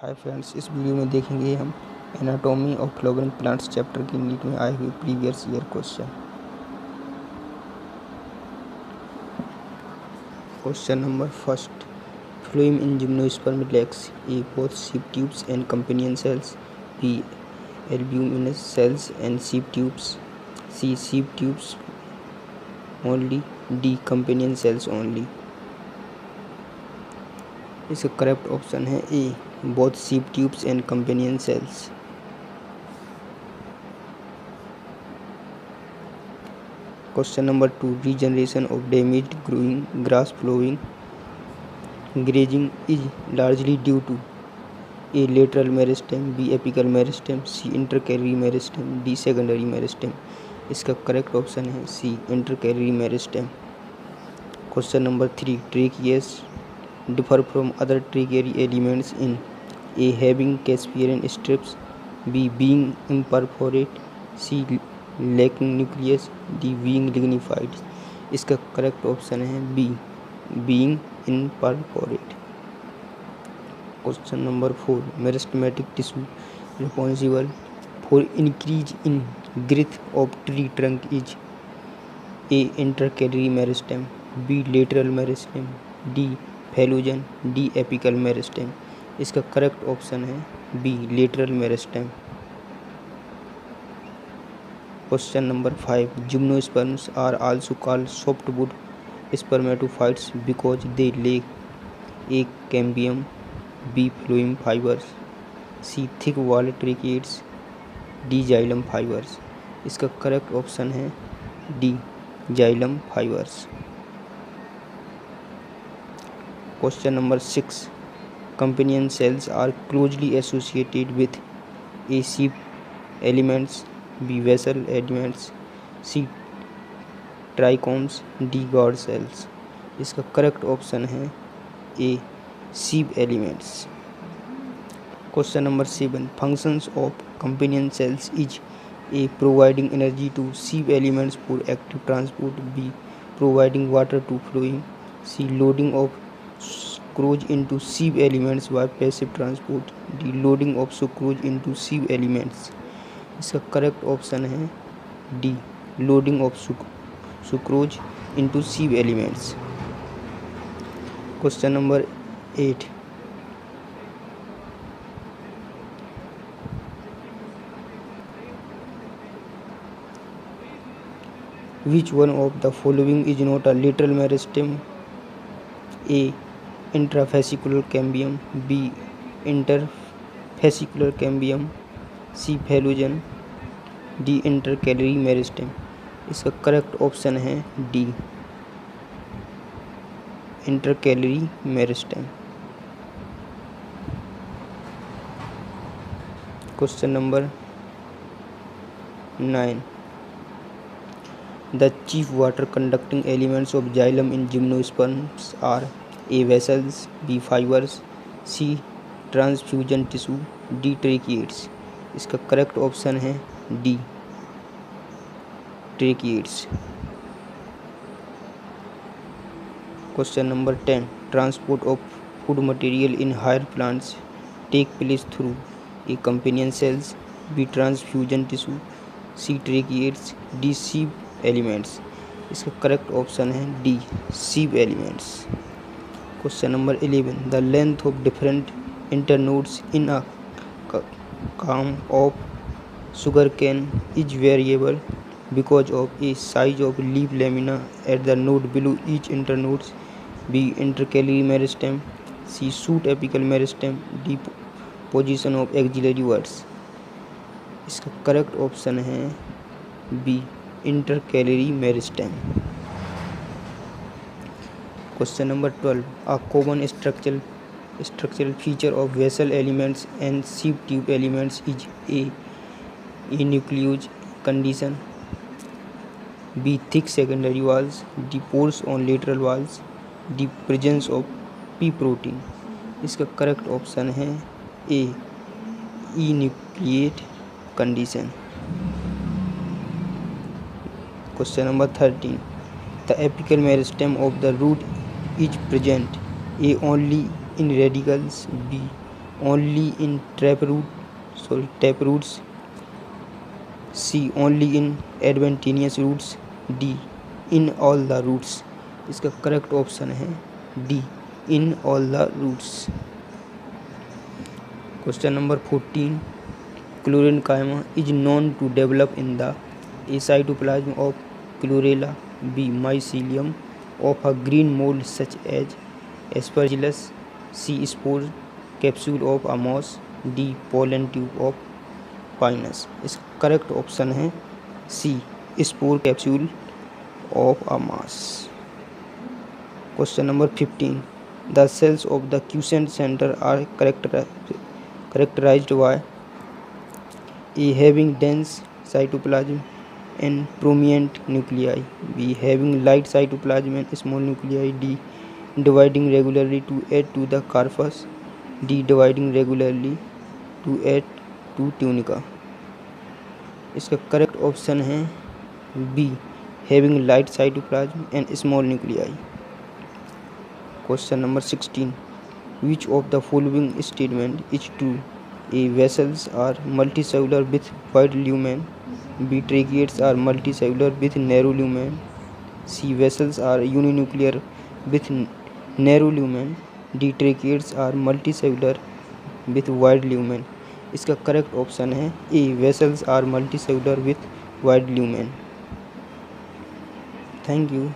Hi friends, इस video में देखेंगे हम anatomy of flowering plants chapter के नीट में आए हुए previous year question number first. Phloem in gymnosperm lacks A. both seed tubes and companion cells, B. albuminous cells and seed tubes, C. seed tubes only, D. companion cells only। इसका correct option है A, both sieve tubes and companion cells. Question number 2, regeneration of damaged growing grass following grazing is largely due to A. Lateral meristem, B. Apical meristem, C. Intercalary meristem, D. Secondary meristem. इसका correct option है C, intercalary meristem. Question number 3, tracheids differ from other tertiary elements in A. having Casparian strips, B. being imperforate, C. lacking nucleus, D. being lignified। इसका correct option है B, being imperforate। Question number 4, meristematic tissue responsible for increase in growth of tree trunk is A. intercalary meristem, B. lateral meristem, D. Phellogen, D. Apical meristem. इसका correct option है B, lateral meristem. Question number 5, gymnosperms are also called softwood spermatophytes because they lack A. Cambium, B. Phloem fibres, C. Thick wall tracheids, D. Xylem fibres. इसका correct option है D, xylem fibres. Question number 6, companion cells are closely associated with A. sheath elements, B. vessel elements, C. trichomes, D. guard cells। इसका correct option है A, sheath elements। Question number 7, functions of companion cells is A. providing energy to sheath elements for active transport, B. providing water to phloem, C. loading of sucrose into sheath elements by passive transport, D. loading of sucrose into sheath elements। इसका correct option है D, loading of sucrose into sheath elements। Question number 8, which one of the following is not a lateral meristem? A. Intrafascicular cambium, B. Interfascicular cambium, C. Phellogen, D. Intercalary meristem. इसका correct option है D, intercalary meristem. Question number 9, the chief water conducting elements of xylem in gymnosperms are A. vessels, B. fibers, C. transfusion tissue, D. tracheates। इसका correct option है D, tracheates। Question number 10, transport of food material in higher plants take place through A. Companion cells, B. Transfusion tissue, C. tracheates, D. sheath elements. इसका correct option है D, sheath elements. Question number 11, the length of different internodes in a culm of sugar cane is variable because of A. Size of leaf lamina at the node below each internodes, B. Intercalary meristem, C. Shoot apical meristem, D. Position of axillary words. इसका correct option है B, intercalary meristem. Question number 12, a common structural feature of vessel elements and sheath tube elements is A. anucleus condition, B. thick secondary walls, D. pores on lateral walls, D. presence of P protein। इसका correct option है A, enucleate condition। Question number 13, the apical meristem of the root is present A. only in radicals, B. only in taproots, C only in adventitious roots, D in all the roots। इसका correct option है D, in all the roots. Question number 14, chlorenchyma is known to develop in the A cytoplasm of Chlorella, B mycelium of a green mould such as Aspergillus, C spore capsule of a moss, D pollen tube of Pinus. इसका correct option है C spore capsule of a moss. Question number 15, the cells of the quiescent centre are characterized by A having dense cytoplasm and prominent nuclei, B having light cytoplasm and small nuclei, D dividing regularly to add to the corpus, D dividing regularly to add to tunica। इसका correct option है B having light cytoplasm and small nuclei। Question number 16, which of the following statement is true? A vessels are multicellular with wide lumen, B tracheids are multicellular with narrow lumen, C vessels are uninuclear with narrow lumen, D tracheids are multicellular with wide lumen। इसका correct option है ए vessels are multicellular with wide lumen। Thank you.